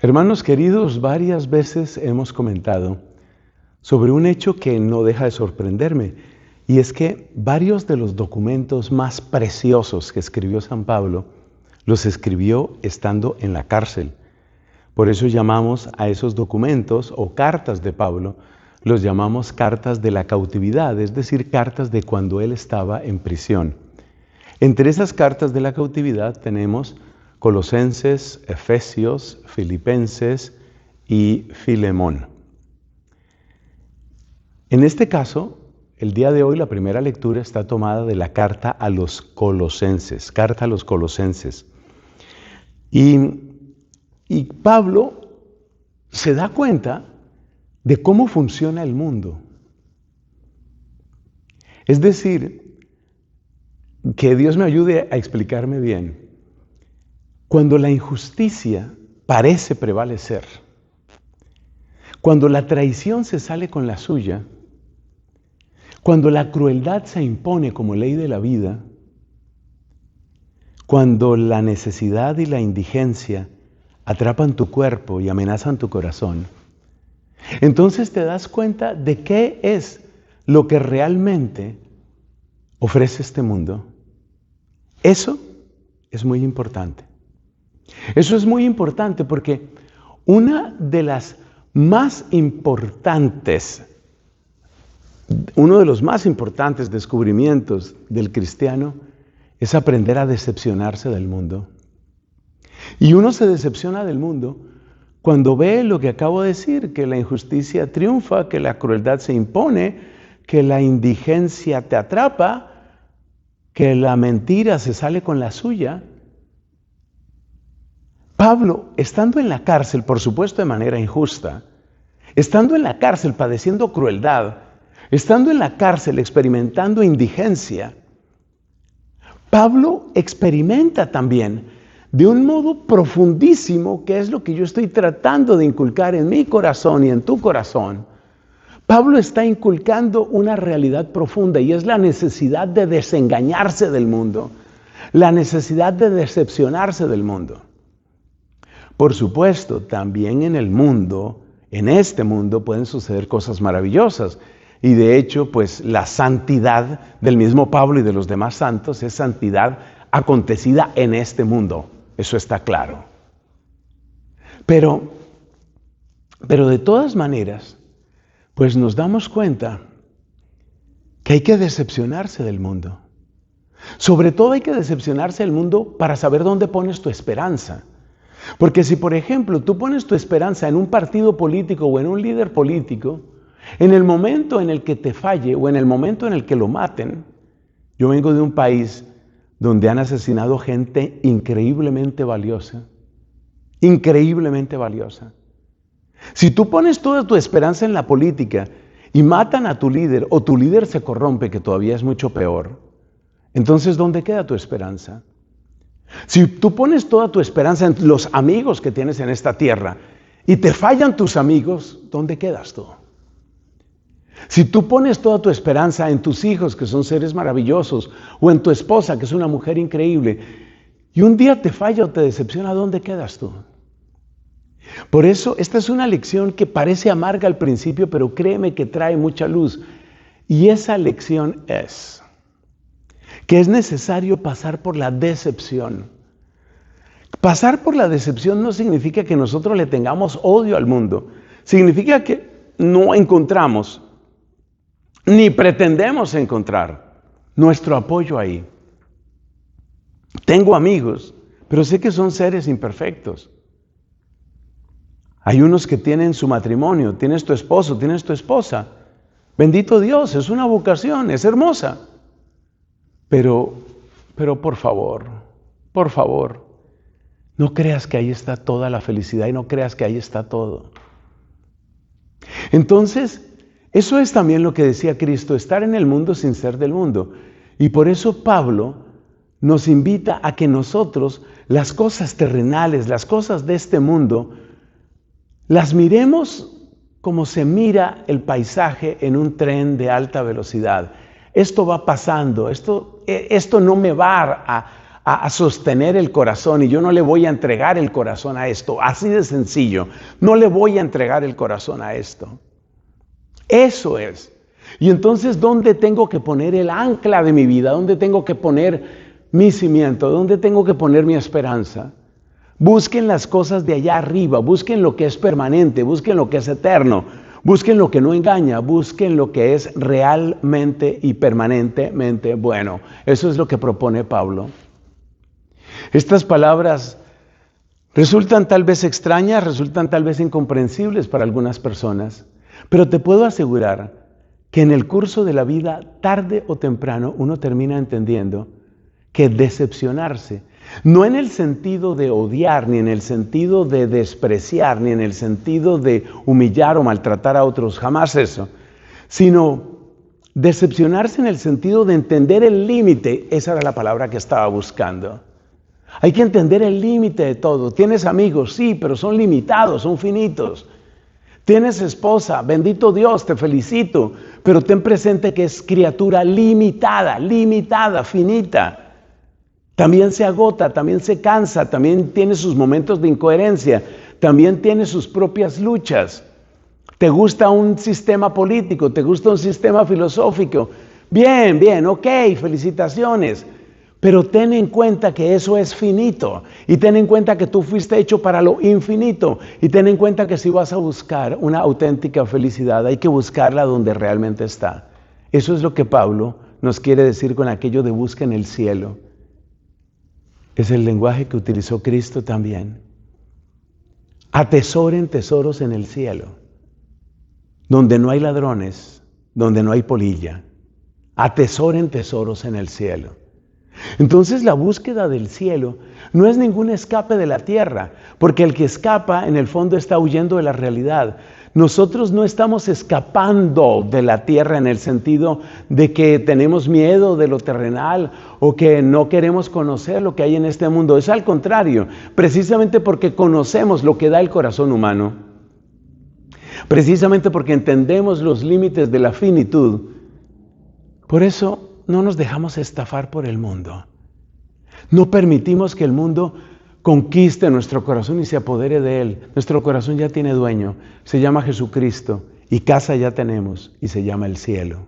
Hermanos queridos, varias veces hemos comentado sobre un hecho que no deja de sorprenderme, y es que varios de los documentos más preciosos que escribió San Pablo los escribió estando en la cárcel. Por eso llamamos a esos documentos o cartas de Pablo, los llamamos cartas de la cautividad, es decir, cartas de cuando él estaba en prisión. Entre esas cartas de la cautividad tenemos Colosenses, Efesios, Filipenses y Filemón. En este caso, el día de hoy la primera lectura está tomada de la carta a los Colosenses, carta a los Colosenses. Y Pablo se da cuenta de cómo funciona el mundo. Es decir, que Dios me ayude a explicarme bien. Cuando la injusticia parece prevalecer, cuando la traición se sale con la suya, cuando la crueldad se impone como ley de la vida, cuando la necesidad y la indigencia atrapan tu cuerpo y amenazan tu corazón, entonces te das cuenta de qué es lo que realmente ofrece este mundo. Eso es muy importante. Eso es muy importante porque uno de los más importantes descubrimientos del cristiano es aprender a decepcionarse del mundo. Y uno se decepciona del mundo cuando ve lo que acabo de decir, que la injusticia triunfa, que la crueldad se impone, que la indigencia te atrapa, que la mentira se sale con la suya. Pablo, estando en la cárcel, por supuesto de manera injusta, estando en la cárcel padeciendo crueldad, estando en la cárcel experimentando indigencia, Pablo experimenta también de un modo profundísimo, que es lo que yo estoy tratando de inculcar en mi corazón y en tu corazón. Pablo está inculcando una realidad profunda y es la necesidad de desengañarse del mundo, la necesidad de decepcionarse del mundo. Por supuesto, también en el mundo, en este mundo pueden suceder cosas maravillosas. Y de hecho, pues la santidad del mismo Pablo y de los demás santos es santidad acontecida en este mundo. Eso está claro. Pero de todas maneras, pues nos damos cuenta que hay que decepcionarse del mundo. Sobre todo hay que decepcionarse del mundo para saber dónde pones tu esperanza. Porque si, por ejemplo, tú pones tu esperanza en un partido político o en un líder político, en el momento en el que te falle o en el momento en el que lo maten, yo vengo de un país donde han asesinado gente increíblemente valiosa. Increíblemente valiosa. Si tú pones toda tu esperanza en la política y matan a tu líder o tu líder se corrompe, que todavía es mucho peor, entonces ¿dónde queda tu esperanza? Si tú pones toda tu esperanza en los amigos que tienes en esta tierra y te fallan tus amigos, ¿dónde quedas tú? Si tú pones toda tu esperanza en tus hijos, que son seres maravillosos, o en tu esposa, que es una mujer increíble, y un día te falla o te decepciona, ¿dónde quedas tú? Por eso, esta es una lección que parece amarga al principio, pero créeme que trae mucha luz. Y esa lección es que es necesario pasar por la decepción. Pasar por la decepción no significa que nosotros le tengamos odio al mundo. Significa que no encontramos, ni pretendemos encontrar nuestro apoyo ahí. Tengo amigos, pero sé que son seres imperfectos. Hay unos que tienen su matrimonio, tienes tu esposo, tienes tu esposa. Bendito Dios, es una vocación, es hermosa. Pero por favor, no creas que ahí está toda la felicidad y no creas que ahí está todo. Entonces, eso es también lo que decía Cristo, estar en el mundo sin ser del mundo. Y por eso Pablo nos invita a que nosotros las cosas terrenales, las cosas de este mundo, las miremos como se mira el paisaje en un tren de alta velocidad. Esto va pasando, esto no me va a sostener el corazón y yo no le voy a entregar el corazón a esto. Así de sencillo. No le voy a entregar el corazón a esto. Eso es. Y entonces, ¿dónde tengo que poner el ancla de mi vida? ¿Dónde tengo que poner mi cimiento? ¿Dónde tengo que poner mi esperanza? Busquen las cosas de allá arriba, busquen lo que es permanente, busquen lo que es eterno, busquen lo que no engaña, busquen lo que es realmente y permanentemente bueno. Eso es lo que propone Pablo. Estas palabras resultan tal vez extrañas, resultan tal vez incomprensibles para algunas personas, pero te puedo asegurar que en el curso de la vida, tarde o temprano, uno termina entendiendo que decepcionarse, no en el sentido de odiar, ni en el sentido de despreciar, ni en el sentido de humillar o maltratar a otros, jamás eso, sino decepcionarse en el sentido de entender el límite. Esa era la palabra que estaba buscando. Hay que entender el límite de todo. Tienes amigos, sí, pero son limitados, son finitos. Tienes esposa, bendito Dios, te felicito, pero ten presente que es criatura limitada, finita. También se agota, también se cansa, también tiene sus momentos de incoherencia, también tiene sus propias luchas. ¿Te gusta un sistema político? ¿Te gusta un sistema filosófico? Bien, ok, felicitaciones. Pero ten en cuenta que eso es finito y ten en cuenta que tú fuiste hecho para lo infinito y ten en cuenta que si vas a buscar una auténtica felicidad hay que buscarla donde realmente está. Eso es lo que Pablo nos quiere decir con aquello de busca en el cielo. Es el lenguaje que utilizó Cristo también. Atesoren tesoros en el cielo, donde no hay ladrones, donde no hay polilla. Atesoren tesoros en el cielo. Entonces la búsqueda del cielo no es ningún escape de la tierra, porque el que escapa en el fondo está huyendo de la realidad. Nosotros no estamos escapando de la tierra en el sentido de que tenemos miedo de lo terrenal o que no queremos conocer lo que hay en este mundo. Es al contrario, precisamente porque conocemos lo que da el corazón humano, precisamente porque entendemos los límites de la finitud. Por eso no nos dejamos estafar por el mundo. No permitimos que el mundo conquiste nuestro corazón y se apodere de él. Nuestro corazón ya tiene dueño, se llama Jesucristo, y casa ya tenemos y se llama el cielo.